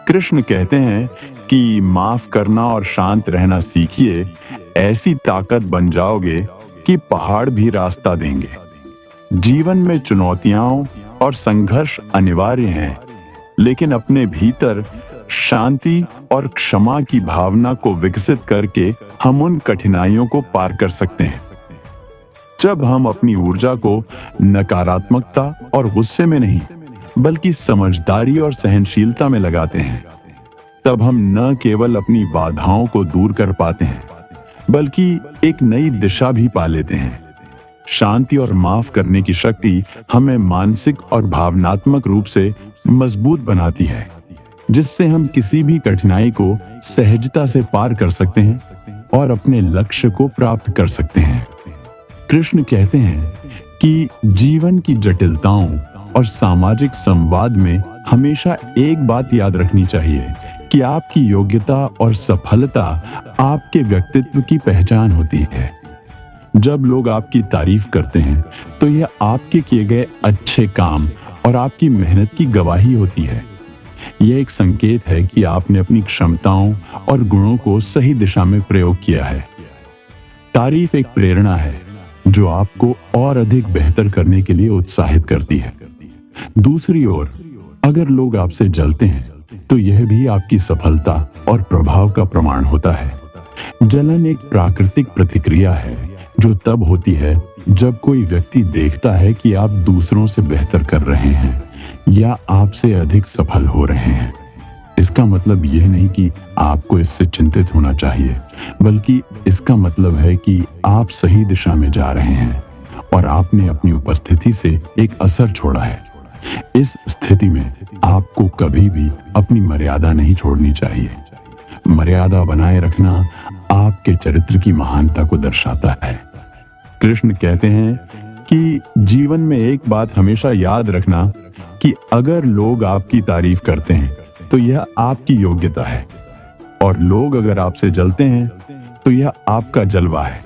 कृष्ण कहते हैं कि माफ करना और शांत रहना सीखिए, ऐसी ताकत बन जाओगे कि पहाड़ भी रास्ता देंगे। जीवन में चुनौतियां और संघर्ष अनिवार्य हैं, लेकिन अपने भीतर शांति और क्षमा की भावना को विकसित करके हम उन कठिनाइयों को पार कर सकते हैं। जब हम अपनी ऊर्जा को नकारात्मकता और गुस्से में नहीं, बल्कि समझदारी और सहनशीलता में लगाते हैं, तब हम न केवल अपनी बाधाओं को दूर कर पाते हैं, बल्कि एक नई दिशा भी पा लेते हैं। शांति और माफ करने की शक्ति हमें मानसिक और भावनात्मक रूप से मजबूत बनाती है, जिससे हम किसी भी कठिनाई को सहजता से पार कर सकते हैं और अपने लक्ष्य को प्राप्त कर सकते हैं। कृष्ण कहते हैं कि जीवन की जटिलताओं और सामाजिक संवाद में हमेशा एक बात याद रखनी चाहिए कि आपकी योग्यता और सफलता आपके व्यक्तित्व की पहचान होती है। जब लोग आपकी तारीफ करते हैं तो यह आपके किए गए अच्छे काम और आपकी मेहनत की गवाही होती है। यह एक संकेत है कि आपने अपनी क्षमताओं और गुणों को सही दिशा में प्रयोग किया है। तारीफ एक प्रेरणा है जो आपको और अधिक बेहतर करने के लिए उत्साहित करती है। दूसरी ओर, अगर लोग आपसे जलते हैं तो यह भी आपकी सफलता और प्रभाव का प्रमाण होता है। जलन एक प्राकृतिक प्रतिक्रिया है जो तब होती है जब कोई व्यक्ति देखता है कि आप दूसरों से बेहतर कर रहे हैं या आपसे अधिक सफल हो रहे हैं। इसका मतलब यह नहीं कि आपको इससे चिंतित होना चाहिए, बल्कि इसका मतलब है कि आप सही दिशा में जा रहे हैं और आपने अपनी उपस्थिति से एक असर छोड़ा है। इस स्थिति में आपको कभी भी अपनी मर्यादा नहीं छोड़नी चाहिए। मर्यादा बनाए रखना आपके चरित्र की महानता को दर्शाता है। कृष्ण कहते हैं कि जीवन में एक बात हमेशा याद रखना कि अगर लोग आपकी तारीफ करते हैं तो यह आपकी योग्यता है, और लोग अगर आपसे जलते हैं तो यह आपका जलवा है।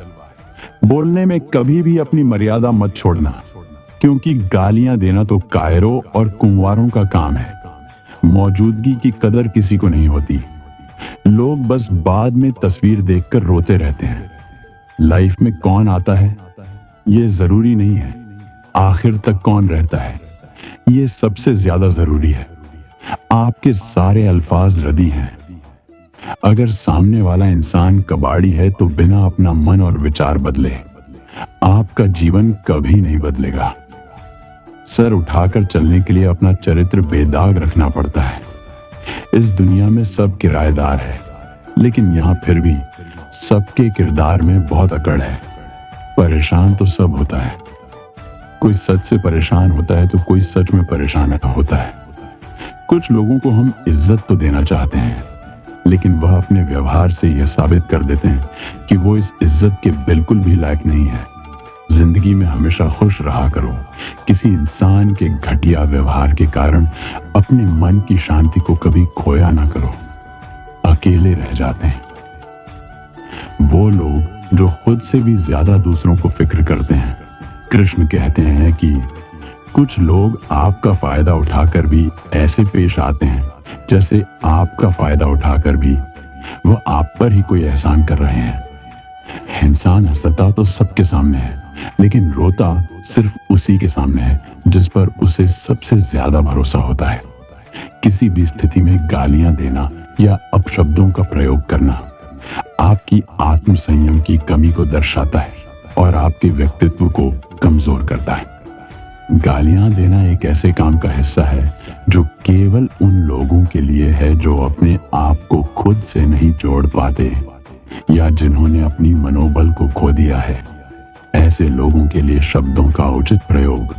बोलने में कभी भी अपनी मर्यादा मत छोड़ना, क्योंकि गालियां देना तो कायरों और कुंवारों का काम है। मौजूदगी की कदर किसी को नहीं होती। लोग बस बाद में तस्वीर देखकर रोते रहते हैं। लाइफ में कौन आता है यह जरूरी नहीं है, आखिर तक कौन रहता है यह सबसे ज्यादा जरूरी है। आपके सारे अल्फाज रदी हैं। अगर सामने वाला इंसान कबाड़ी है तो बिना अपना मन और विचार बदले आपका जीवन कभी नहीं बदलेगा। सर उठाकर चलने के लिए अपना चरित्र बेदाग रखना पड़ता है। इस दुनिया में सब किराएदार है, लेकिन यहां फिर भी सबके किरदार में बहुत अकड़ है। परेशान तो सब होता है। कोई सच से परेशान होता है तो कोई सच में परेशान होता है। कुछ लोगों को हम इज्जत तो देना चाहते हैं, लेकिन वह अपने व्यवहार से यह साबित कर देते हैं कि वो इस इज्जत के बिल्कुल भी लायक नहीं है। जिंदगी में हमेशा खुश रहा करो। किसी इंसान के घटिया व्यवहार के कारण अपने मन की शांति को कभी खोया ना करो। अकेले रह जाते हैं वो लोग जो खुद से भी ज्यादा दूसरों को फिक्र करते हैं। कृष्ण कहते हैं कि कुछ लोग आपका फायदा उठाकर भी ऐसे पेश आते हैं जैसे आपका फायदा उठाकर भी वह आप पर ही कोई एहसान कर रहे हैं। इंसान हंसता तो सबके सामने है, लेकिन रोता सिर्फ उसी के सामने है जिस पर उसे सबसे ज्यादा भरोसा होता है। किसी भी स्थिति में गालियां देना या अपशब्दों का प्रयोग करना आपकी आत्म संयम की कमी को दर्शाता है और आपके व्यक्तित्व को कमजोर करता है। गालियां देना एक ऐसे काम का हिस्सा है जो केवल उन लोगों के लिए है जो अपने आप को खुद से नहीं जोड़ पाते या जिन्होंने अपनी मनोबल को खो दिया है। ऐसे लोगों के लिए शब्दों का उचित प्रयोग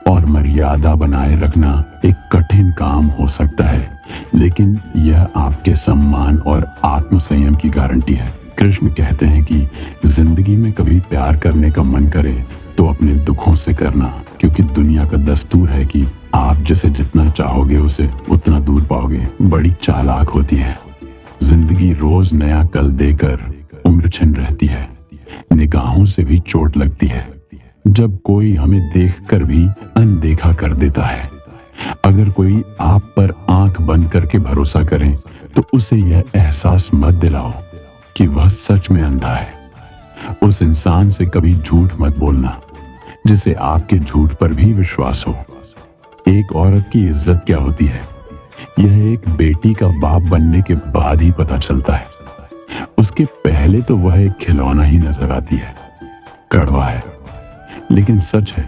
और मर्यादा बनाए रखना एक कठिन काम हो सकता है, लेकिन यह आपके सम्मान और आत्मसंयम की गारंटी है। कृष्ण कहते हैं कि जिंदगी में कभी प्यार करने का मन करे तो अपने दुखों से करना, क्योंकि दुनिया का दस्तूर है कि आप जिसे जितना चाहोगे उसे उतना दूर पाओगे। बड़ी चालाक होती है। जिंदगी रोज नया कल देकर उम्र छिन रहती है। निगाहों से भी चोट लगती है जब कोई हमें देखकर भी अनदेखा कर देता है। अगर कोई आप पर आंख बंद करके भरोसा करे तो उसे यह एहसास मत दिलाओ कि वह सच में अंधा है। उस इंसान से कभी झूठ मत बोलना जिसे आपके झूठ पर भी विश्वास हो। एक औरत की इज्जत क्या होती है, यह एक बेटी का बाप बनने के बाद ही पता चलता है। उसके पहले तो वह एक खिलौना ही नजर आती है। कड़वा है लेकिन सच है।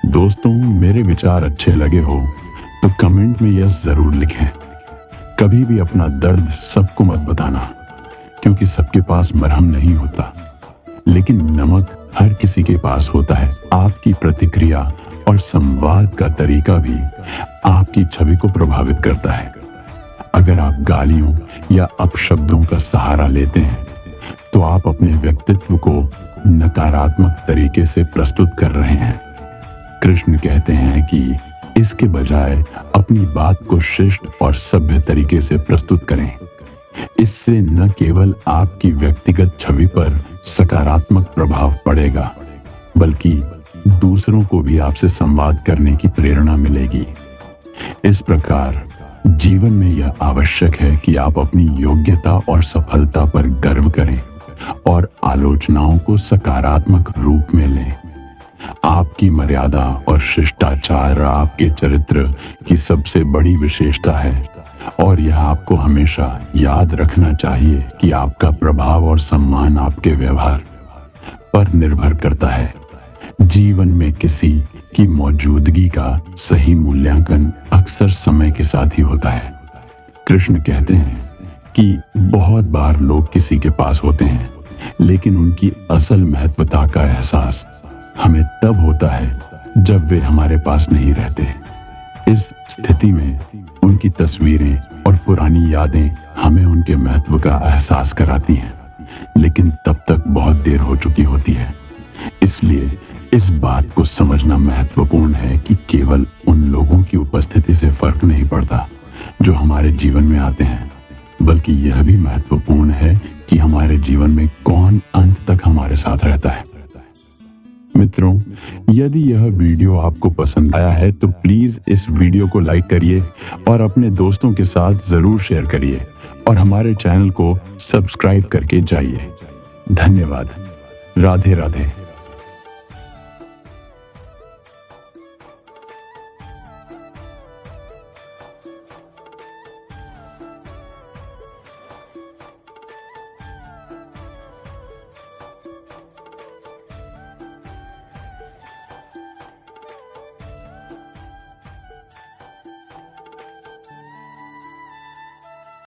दोस्तों, मेरे विचार अच्छे लगे हो तो कमेंट में यस जरूर लिखें। कभी भी अपना दर्द सबको मत बताना, क्योंकि सबके पास मरहम नहीं होता, लेकिन नमक हर किसी के पास होता है। आपकी प्रतिक्रिया और संवाद का तरीका भी आपकी छवि को प्रभावित करता है। अगर आप गालियों या अपशब्दों का सहारा लेते हैं तो आप अपने व्यक्तित्व को नकारात्मक तरीके से प्रस्तुत कर रहे हैं। कृष्ण कहते हैं कि इसके बजाय अपनी बात को शिष्ट और सभ्य तरीके से प्रस्तुत करें। इससे न केवल आपकी व्यक्तिगत छवि पर सकारात्मक प्रभाव पड़ेगा, बल्कि दूसरों को भी आपसे संवाद करने की प्रेरणा मिलेगी। इस प्रकार जीवन में यह आवश्यक है कि आप अपनी योग्यता और सफलता पर गर्व करें और आलोचनाओं को सकारात्मक रूप में लें। आपकी मर्यादा और शिष्टाचार आपके चरित्र की सबसे बड़ी विशेषता है, और यह आपको हमेशा याद रखना चाहिए कि आपका प्रभाव और सम्मान आपके व्यवहार पर निर्भर करता है। जीवन में किसी की मौजूदगी का सही मूल्यांकन अक्सर समय के साथ ही होता है। कृष्ण कहते हैं कि बहुत बार लोग किसी के पास होते हैं, लेकिन उनकी असल महत्वता का एहसास हमें तब होता है जब वे हमारे पास नहीं रहते। इस स्थिति में उनकी तस्वीरें और पुरानी यादें हमें उनके महत्व का एहसास कराती हैं, लेकिन तब तक बहुत देर हो चुकी होती है। इसलिए इस बात को समझना महत्वपूर्ण है कि केवल उन लोगों की उपस्थिति से फर्क नहीं पड़ता जो हमारे जीवन में आते हैं, बल्कि यह भी महत्वपूर्ण है कि हमारे जीवन में कौन अंत तक हमारे साथ रहता है। मित्रों, यदि यह वीडियो आपको पसंद आया है तो प्लीज इस वीडियो को लाइक करिए और अपने दोस्तों के साथ जरूर शेयर करिए, और हमारे चैनल को सब्सक्राइब करके जाइए। धन्यवाद। राधे राधे।